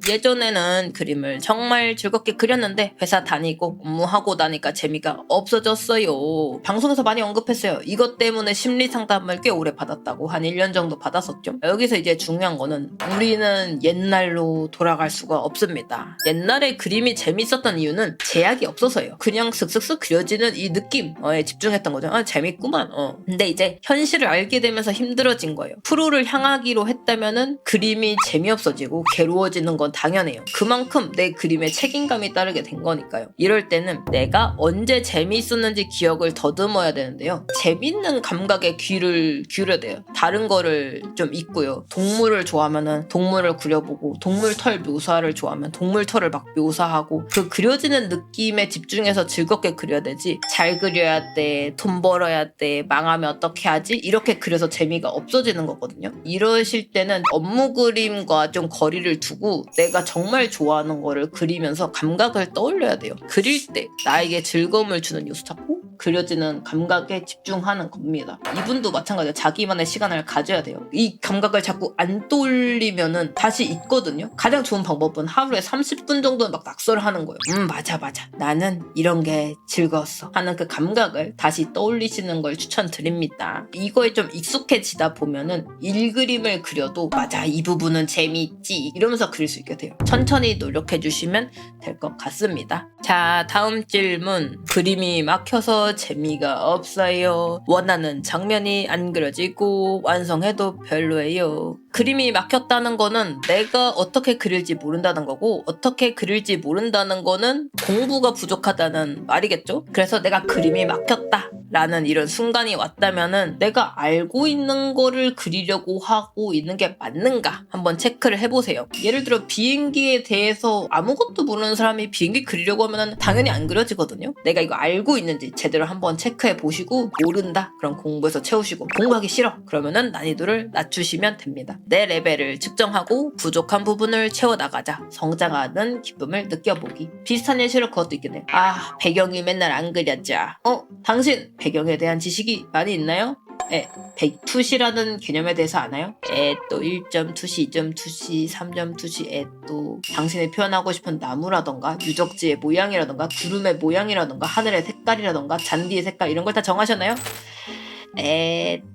예전에는 그림을 정말 즐겁게 그렸는데 회사 다니고 업무하고 나니까 재미가 없어졌어요. 방송에서 많이 언급했어요. 이것 때문에 심리 상담을 꽤 오래 받았다고 한 1년 정도 받았었죠. 여기서 이제 중요한 거는 우리는 옛날로 돌아갈 수가 없습니다. 옛날에 그림이 재밌었던 이유는 제약이 없어서예요. 그냥 슥슥슥 그려지는 이 느낌에 집중했던 거죠. 아, 재밌구만. 근데 이제 현실을 알게 되면서 힘들어진 거예요. 프로를 향하기로 했다면은 그림이 재미없어지고 괴로워지는 건 당연해요. 그만큼 내 그림에 책임감이 따르게 된 거니까요. 이럴 때는 내가 언제 재미있었는지 기억을 더듬어야 되는데요. 재밌는 감각에 귀를 기울여야 돼요. 다른 거를 좀 잊고요. 동물을 좋아하면은 동물을 그려보고 동물 털 묘사를 좋아하면 동물 털을 막 묘사하고 그 그려지는 느낌에 집중해서 즐겁게 그려야 되지. 잘 그려야 돼, 돈 벌어야 돼, 망하면 어떻게 하지? 이렇게 그려서 재미가 없어지는 거거든요. 이러실 때는 업무 그림과 좀 거리를 두고 내가 정말 좋아하는 거를 그리면서 감각을 떠올려야 돼요. 그릴 때 나에게 즐거움을 주는 요소 찾고 그려지는 감각에 집중하는 겁니다. 이분도 마찬가지예요. 자기만의 시간을 가져야 돼요. 이 감각을 자꾸 안 떠올리면은 다시 잊거든요. 가장 좋은 방법은 하루에 30분 정도는 막 낙서를 하는 거예요. 맞아. 나는 이런 게 즐거웠어 하는 그 감각을 다시 떠올리시는 걸 추천드립니다. 이거에 좀 익숙해지다 보면은 일그림을 그려도 맞아, 이 부분은 재미있지 이러면서 그릴 수 있게 돼요. 천천히 노력해 주시면 될 것 같습니다. 자, 다음 질문. 그림이 막혀서 재미가 없어요. 원하는 장면이 안 그려지고 완성해도 별로예요. 그림이 막혔다는 거는 내가 어떻게 그릴지 모른다는 거고, 어떻게 그릴지 모른다는 거는 공부가 부족하다는 말이겠죠? 그래서 내가 그림이 막혔다 라는 이런 순간이 왔다면은 내가 알고 있는 거를 그리려고 하고 있는 게 맞는가 한번 체크를 해보세요. 예를 들어 비행기에 대해서 아무것도 모르는 사람이 비행기 그리려고 하면은 당연히 안 그려지거든요. 내가 이거 알고 있는지 제대로 한번 체크해 보시고, 모른다? 그럼 공부해서 채우시고, 공부하기 싫어? 그러면은 난이도를 낮추시면 됩니다. 내 레벨을 측정하고 부족한 부분을 채워나가자. 성장하는 기쁨을 느껴보기. 비슷한 예시로 그것도 있겠네요. 아, 배경이 맨날 안 그려져. 당신 배경에 대한 지식이 많이 있나요? 투시라는 개념에 대해서 아나요? 또 1.투시, 2.투시, 3.투시, 또 당신이 표현하고 싶은 나무라던가 유적지의 모양이라던가 구름의 모양이라던가 하늘의 색깔이라던가 잔디의 색깔 이런 걸 다 정하셨나요?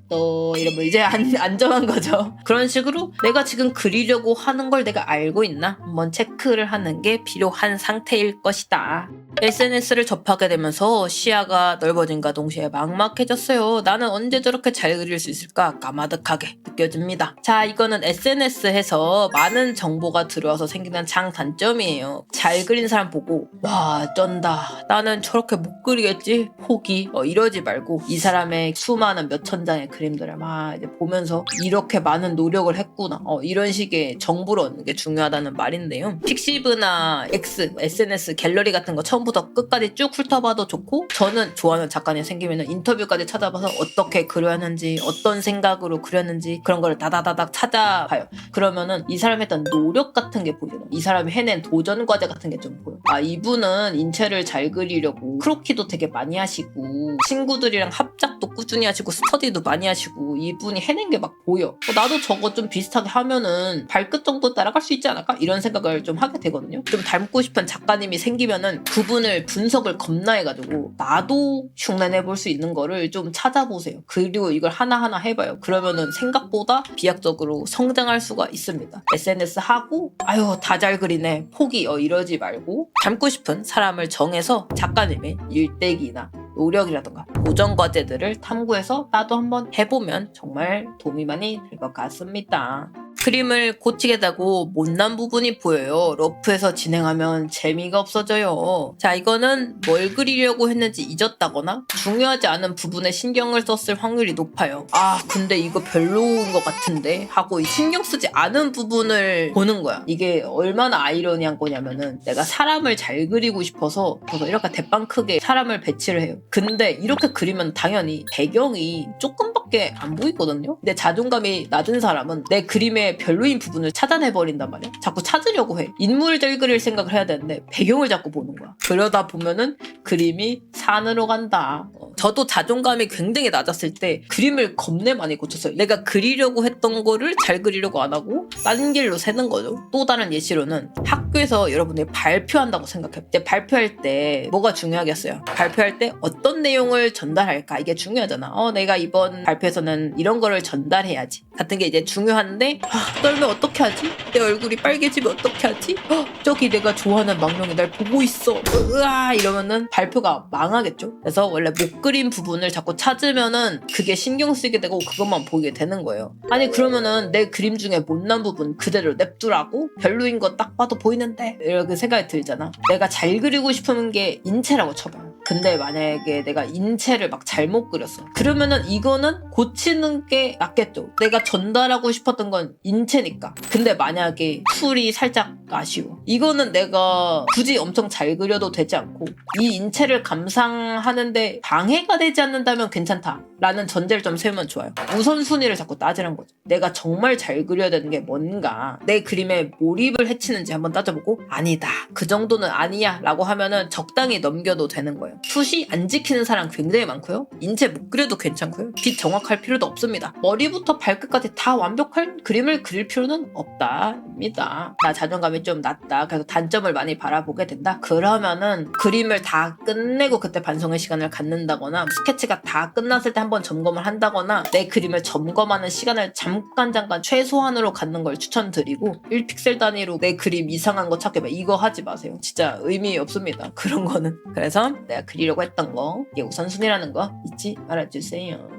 또 이러면 이제 안 정한 거죠. 그런 식으로 내가 지금 그리려고 하는 걸 내가 알고 있나? 한번 체크를 하는 게 필요한 상태일 것이다. SNS를 접하게 되면서 시야가 넓어진과 동시에 막막해졌어요. 나는 언제 저렇게 잘 그릴 수 있을까? 까마득하게 느껴집니다. 자, 이거는 SNS에서 많은 정보가 들어와서 생기는 장단점이에요. 잘 그린 사람 보고 와, 쩐다, 나는 저렇게 못 그리겠지? 포기. 이러지 말고 이 사람의 수많은 몇천 장의 그림들을 막 이제 보면서 이렇게 많은 노력을 했구나, 이런 식의 정보를 얻는 게 중요하다는 말인데요. 픽시브나 SNS 갤러리 같은 거 처음부터 끝까지 쭉 훑어봐도 좋고, 저는 좋아하는 작가님 생기면 인터뷰까지 찾아봐서 어떻게 그렸는지, 어떤 생각으로 그렸는지 그런 거를 다다다닥 찾아봐요. 그러면은 이 사람이 했던 노력 같은 게 보이잖아요. 이 사람이 해낸 도전 과제 같은 게 좀 보여. 아, 이분은 인체를 잘 그리려고 크로키도 되게 많이 하시고 친구들이랑 합작도 꾸준히 하시고 스터디도 많이 하시고 이분이 해낸 게 막 보여. 나도 저거 좀 비슷하게 하면은 발끝 정도 따라갈 수 있지 않을까? 이런 생각을 좀 하게 되거든요. 좀 닮고 싶은 작가님이 생기면은 그분을 분석을 겁나 해가지고 나도 흉내내볼 수 있는 거를 좀 찾아보세요. 그리고 이걸 하나하나 해봐요. 그러면은 생각보다 비약적으로 성장할 수가 있습니다. SNS 하고 아유 다 잘 그리네 포기 이러지 말고, 닮고 싶은 사람을 정해서 작가님의 일대기나 노력이라던가 도전 과제들을 탐구해서 나도 한번 해보면 정말 도움이 많이 될 것 같습니다. 그림을 고치게 되고 못난 부분이 보여요. 러프에서 진행하면 재미가 없어져요. 자, 이거는 뭘 그리려고 했는지 잊었다거나 중요하지 않은 부분에 신경을 썼을 확률이 높아요. 아, 근데 이거 별로인 것 같은데 하고 신경 쓰지 않은 부분을 보는 거야. 이게 얼마나 아이러니한 거냐면은 내가 사람을 잘 그리고 싶어서 이렇게 대빵 크게 사람을 배치를 해요. 근데 이렇게 그리면 당연히 배경이 조금밖에 안 보이거든요. 근데 자존감이 낮은 사람은 내 그림의 별로인 부분을 찾아내버린단 말이야. 자꾸 찾으려고 해. 인물 잘 그릴 생각을 해야 되는데 배경을 자꾸 보는 거야. 그러다 보면은 그림이 산으로 간다. 저도 자존감이 굉장히 낮았을 때 그림을 겁내 많이 고쳤어요. 내가 그리려고 했던 거를 잘 그리려고 안 하고 딴 길로 새는 거죠. 또 다른 예시로는 학교에서 여러분들이 발표한다고 생각해요. 이제 발표할 때 뭐가 중요하겠어요? 발표할 때 어떤 내용을 전달할까? 이게 중요하잖아. 내가 이번 발표에서는 이런 거를 전달해야지. 같은 게 이제 중요한데 떨면 어떻게 하지? 내 얼굴이 빨개지면 어떻게 하지? 저기 내가 좋아하는 망령이 날 보고 있어. 으아 이러면은 발표가 망하겠죠. 그래서 원래 못 그린 부분을 자꾸 찾으면은 그게 신경 쓰게 되고 그것만 보게 되는 거예요. 아니 그러면은 내 그림 중에 못난 부분 그대로 냅두라고? 별로인 거 딱 봐도 보이는데 이렇게 생각이 들잖아. 내가 잘 그리고 싶은 게 인체라고 쳐봐요. 근데 만약에 내가 인체를 막 잘못 그렸어. 그러면은 이거는 고치는 게 낫겠죠. 내가 전달하고 싶었던 건 인체니까. 근데 만약에 풀이 살짝 아쉬워. 이거는 내가 굳이 엄청 잘 그려도 되지 않고 이 인체를 감상하는데 방해가 되지 않는다면 괜찮다. 라는 전제를 좀 세우면 좋아요. 우선순위를 자꾸 따지는 거죠. 내가 정말 잘 그려야 되는 게 뭔가, 내 그림에 몰입을 해치는지 한번 따져보고 아니다. 그 정도는 아니야. 라고 하면은 적당히 넘겨도 되는 거예요. 숱이 안 지키는 사람 굉장히 많고요. 인체 못 그려도 괜찮고요. 빛 정확할 필요도 없습니다. 머리부터 발끝까지 다 완벽한 그림을 그릴 필요는 없다입니다. 나 자존감이 좀 낮다. 그래서 단점을 많이 바라보게 된다. 그러면은 그림을 다 끝내고 그때 반성의 시간을 갖는다거나 스케치가 다 끝났을 때 한번 점검을 한다거나 내 그림을 점검하는 시간을 잠깐 최소한으로 갖는 걸 추천드리고 1픽셀 단위로 내 그림 이상한 거 찾게 이거 하지 마세요. 진짜 의미 없습니다. 그런 거는. 그래서 내가 그리려고 했던 거 이게 우선순위라는 거 잊지 말아주세요.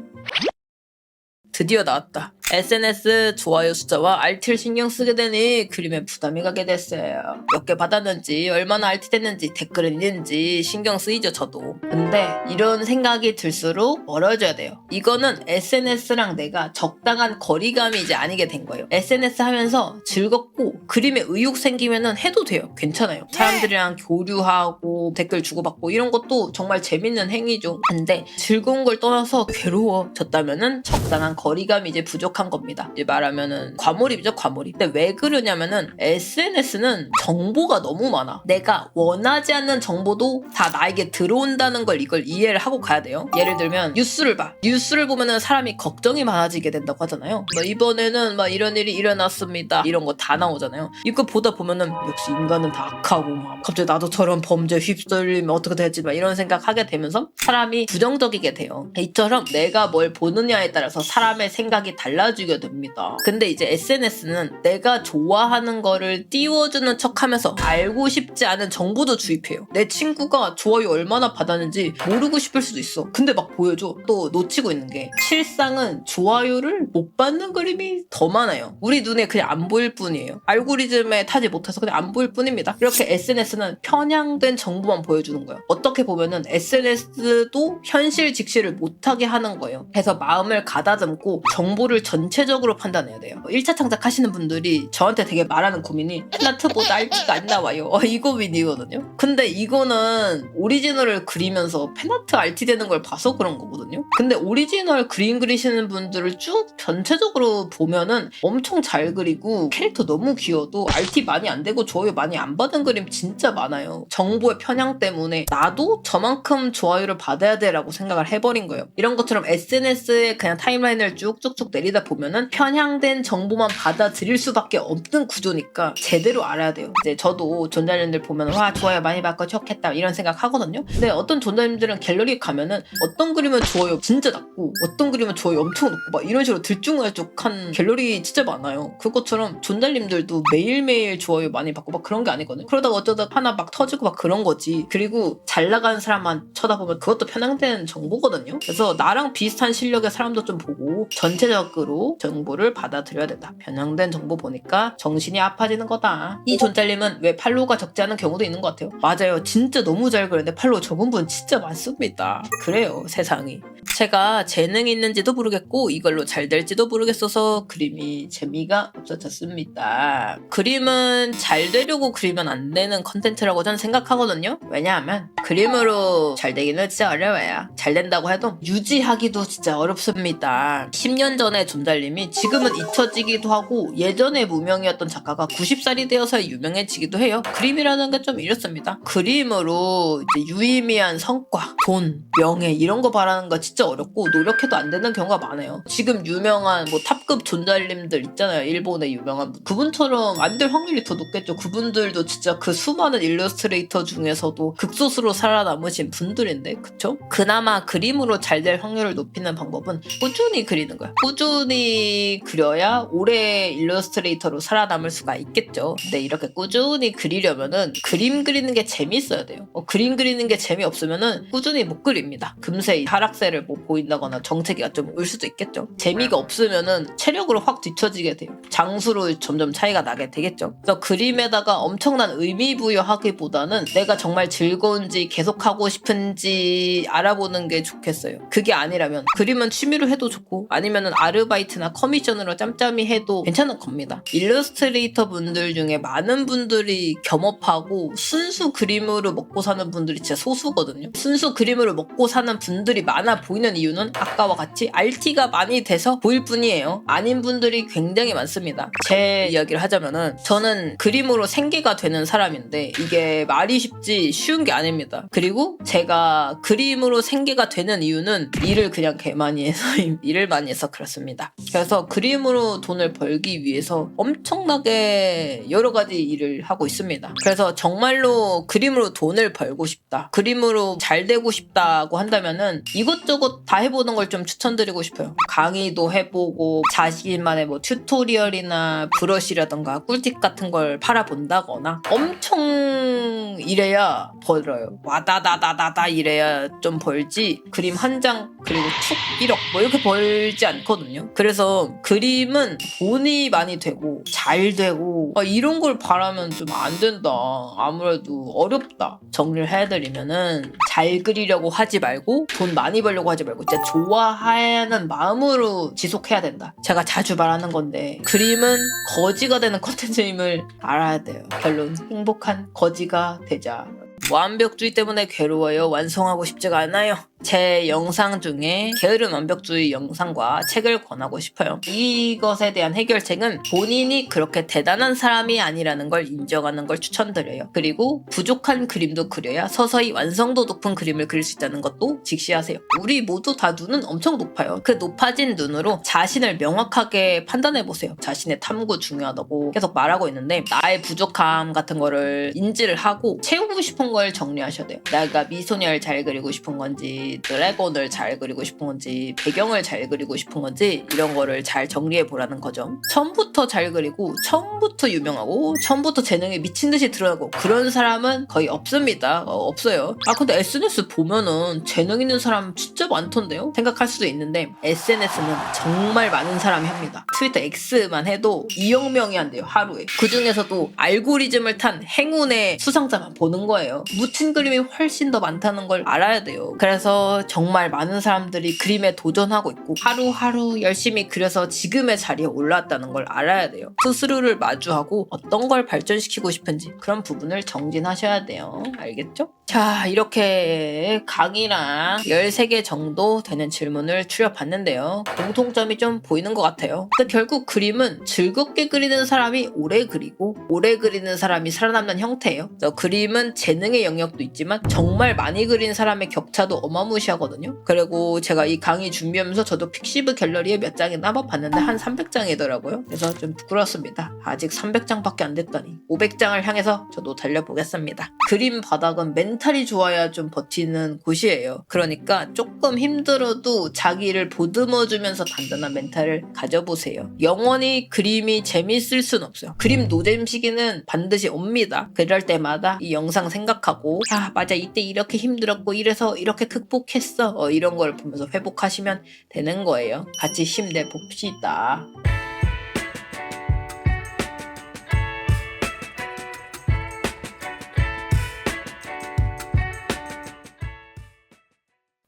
드디어 나왔다. SNS 좋아요 숫자와 RT를 신경 쓰게 되니 그림에 부담이 가게 됐어요. 몇 개 받았는지 얼마나 RT 됐는지 댓글은 있는지 신경 쓰이죠 저도. 근데 이런 생각이 들수록 멀어져야 돼요. 이거는 SNS랑 내가 적당한 거리감이 이제 아니게 된 거예요. SNS 하면서 즐겁고 그림에 의욕 생기면은 해도 돼요. 괜찮아요. 사람들이랑 교류하고 댓글 주고받고 이런 것도 정말 재밌는 행위죠. 근데 즐거운 걸 떠나서 괴로워졌다면은 적당한 거리감이 이제 부족한 겁니다. 이제 말하면은 과몰입이죠, 과몰입. 근데 왜 그러냐면은 SNS는 정보가 너무 많아. 내가 원하지 않는 정보도 다 나에게 들어온다는 걸 이걸 이해를 하고 가야 돼요. 예를 들면 뉴스를 봐. 뉴스를 보면은 사람이 걱정이 많아지게 된다고 하잖아요. 이번에는 이런 일이 일어났습니다. 이런 거 다 나오잖아요. 이거 보다 보면은 역시 인간은 다 악하고 갑자기 나도 저런 범죄에 휩쓸리면 어떻게 될지 이런 생각하게 되면서 사람이 부정적이게 돼요. 이처럼 내가 뭘 보느냐에 따라서 사람의 생각이 달라지게 됩니다. 근데 이제 SNS는 내가 좋아하는 거를 띄워주는 척하면서 알고 싶지 않은 정보도 주입해요. 내 친구가 좋아요 얼마나 받았는지 모르고 싶을 수도 있어. 근데 막 보여줘. 또 놓치고 있는 게 실상은 좋아요를 못 받는 그림이 더 많아요. 우리 눈에 그냥 안 보일 뿐이에요. 알고리즘에 타지 못해서 그냥 안 보일 뿐입니다. 이렇게 SNS는 편향된 정보만 보여주는 거예요. 어떻게 보면은 SNS도 현실 직시를 못하게 하는 거예요. 그래서 마음을 가다듬고 정보를 전체적으로 판단해야 돼요. 1차 창작하시는 분들이 저한테 되게 말하는 고민이 팬아트보다 RT가 안 나와요. 이 고민이거든요. 근데 이거는 오리지널을 그리면서 팬아트 RT 되는 걸 봐서 그런 거거든요. 근데 오리지널 그림 그리시는 분들을 쭉 전체적으로 보면은 엄청 잘 그리고 캐릭터 너무 귀여워도 RT 많이 안 되고 좋아요 많이 안 받은 그림 진짜 많아요. 정보의 편향 때문에 나도 저만큼 좋아요를 받아야 돼라고 생각을 해버린 거예요. 이런 것처럼 SNS에 그냥 타임라인을 쭉쭉쭉 내리다 보면은 편향된 정보만 받아들일 수밖에 없는 구조니까 제대로 알아야 돼요. 이제 저도 존잘님들 보면 와 좋아요 많이 받고 좋겠다 이런 생각 하거든요. 근데 어떤 존잘님들은 갤러리 가면은 어떤 그림은 좋아요 진짜 낮고 어떤 그림은 좋아요 엄청 높고 이런 식으로 들쭉날쭉한 갤러리 진짜 많아요. 그것처럼 존잘님들도 매일매일 좋아요 많이 받고 그런 게 아니거든요. 그러다가 어쩌다 하나 터지고 그런 거지. 그리고 잘 나가는 사람만 쳐다보면 그것도 편향된 정보거든요. 그래서 나랑 비슷한 실력의 사람도 좀 보고 전체적으로 정보를 받아들여야 된다. 편향된 정보 보니까 정신이 아파지는 거다. 이 존잘님은 왜 팔로우가 적지 않은 경우도 있는 것 같아요. 맞아요. 진짜 너무 잘 그렸는데 팔로우 적은 분 진짜 많습니다. 그래요 세상이. 제가 재능이 있는지도 모르겠고 이걸로 잘 될지도 모르겠어서 그림이 재미가 없어졌습니다. 그림은 잘 되려고 그리면 안 되는 컨텐츠라고 저는 생각하거든요. 왜냐하면 그림으로 잘 되기는 진짜 어려워요. 잘 된다고 해도 유지하기도 진짜 어렵습니다. 10년 전에 존잘님이 지금은 잊혀지기도 하고 예전에 무명이었던 작가가 90살이 되어서 유명해지기도 해요. 그림이라는 게 좀 이렇습니다. 그림으로 이제 유의미한 성과, 돈, 명예 이런 거 바라는 거 진짜 어렵고 노력해도 안 되는 경우가 많아요. 지금 유명한 뭐 탑급 존잘님들 있잖아요. 일본의 유명한 분. 그분처럼 안 될 확률이 더 높겠죠. 그분들도 진짜 그 수많은 일러스트레이터 중에서도 극소수로 살아남으신 분들인데 그쵸? 그나마 그림으로 잘 될 확률을 높이는 방법은 꾸준히 그리는 거야. 꾸준히 그려야 오래 일러스트레이터로 살아남을 수가 있겠죠. 근데 이렇게 꾸준히 그리려면은 그림 그리는 게 재밌어야 돼요. 그림 그리는 게 재미없으면은 꾸준히 못 그립니다. 금세 하락세를 뭐 보인다거나 정체기가 좀 올 수도 있겠죠. 재미가 없으면은 체력으로 확 뒤처지게 돼요. 장수로 점점 차이가 나게 되겠죠. 그래서 그림에다가 엄청난 의미 부여하기보다는 내가 정말 즐거운지 계속하고 싶은지 알아보는 게 좋겠어요. 그게 아니라면 그림은 취미로 해도 좋고 아니면은 아르바이트나 커미션으로 짬짬이 해도 괜찮은 겁니다. 일러스트레이터 분들 중에 많은 분들이 겸업하고 순수 그림으로 먹고 사는 분들이 진짜 소수거든요. 순수 그림으로 먹고 사는 분들이 많아 보이는 이유는 아까와 같이 RT가 많이 돼서 보일 뿐이에요. 아닌 분들이 굉장히 많습니다. 제 이야기를 하자면은 저는 그림으로 생계가 되는 사람인데 이게 말이 쉽지 쉬운 게 아닙니다. 그리고 제가 그림으로 생계가 되는 이유는 일을 그냥 개 많이 해서 일을 많이 해서 그렇습니다. 그래서 그림으로 돈을 벌기 위해서 엄청나게 여러 가지 일을 하고 있습니다. 그래서 정말로 그림으로 돈을 벌고 싶다, 그림으로 잘 되고 싶다고 한다면은 이것저것 다 해보는 걸 좀 추천드리고 싶어요. 강의도 해보고 자신만의 뭐 튜토리얼이나 브러쉬라던가 꿀팁 같은 걸 팔아본다거나 엄청 이래야 벌어요. 와다다다다다 이래야 좀 벌지 그림 한 장 그리고 툭 1억 뭐 이렇게 벌지 않거든요. 그래서 그림은 돈이 많이 되고 잘 되고 이런 걸 바라면 좀 안 된다. 아무래도 어렵다. 정리를 해드리면은 잘 그리려고 하지 말고 돈 많이 벌려고 하지 말고 진짜 좋아하는 마음으로 지속해야 된다. 제가 자주 말하는 건데 그림은 거지가 되는 컨텐츠임을 알아야 돼요. 결론 행복한 거지가 되자. 완벽주의 때문에 괴로워요. 완성하고 싶지가 않아요. 제 영상 중에 게으른 완벽주의 영상과 책을 권하고 싶어요. 이것에 대한 해결책은 본인이 그렇게 대단한 사람이 아니라는 걸 인정하는 걸 추천드려요. 그리고 부족한 그림도 그려야 서서히 완성도 높은 그림을 그릴 수 있다는 것도 직시하세요. 우리 모두 다 눈은 엄청 높아요. 그 높아진 눈으로 자신을 명확하게 판단해보세요. 자신의 탐구 중요하다고 계속 말하고 있는데 나의 부족함 같은 거를 인지를 하고 채우고 싶은 걸 정리하셔야 돼요. 내가 미소녀를 잘 그리고 싶은 건지 드래곤을 잘 그리고 싶은 건지 배경을 잘 그리고 싶은 건지 이런 거를 잘 정리해 보라는 거죠. 처음부터 잘 그리고 처음부터 유명하고 처음부터 재능이 미친 듯이 드러나고 그런 사람은 거의 없습니다. 없어요. 근데 SNS 보면은 재능 있는 사람 진짜 많던데요? 생각할 수도 있는데 SNS는 정말 많은 사람이 합니다. 트위터 X만 해도 2억 명이 한대요. 하루에. 그 중에서도 알고리즘을 탄 행운의 수상자만 보는 거예요. 묻힌 그림이 훨씬 더 많다는 걸 알아야 돼요. 그래서 정말 많은 사람들이 그림에 도전하고 있고 하루하루 열심히 그려서 지금의 자리에 올라왔다는 걸 알아야 돼요. 스스로를 마주하고 어떤 걸 발전시키고 싶은지 그런 부분을 정진하셔야 돼요. 알겠죠? 자, 이렇게 강의랑 13개 정도 되는 질문을 추려봤는데요. 공통점이 좀 보이는 것 같아요. 근데 결국 그림은 즐겁게 그리는 사람이 오래 그리고 오래 그리는 사람이 살아남는 형태예요. 그래서 그림은 재능의 영역도 있지만 정말 많이 그린 사람의 격차도 어마무시하거든요. 그리고 제가 이 강의 준비하면서 저도 픽시브 갤러리에 몇 장이나 한번 봤는데 한 300장이더라고요. 그래서 좀 부끄럽습니다. 아직 300장밖에 안 됐다니 500장을 향해서 저도 달려보겠습니다. 그림 바닥은 멘탈이 좋아야 좀 버티는 곳이에요. 그러니까 조금 힘들어도 자기를 보듬어주면서 단단한 멘탈을 가져보세요. 영원히 그림이 재밌을 순 없어요. 그림 노잼 시기는 반드시 옵니다. 그럴 때마다 이 영상 생각하고 맞아 이때 이렇게 힘들었고 이래서 이렇게 극복했어 이런 걸 보면서 회복하시면 되는 거예요. 같이 힘내봅시다.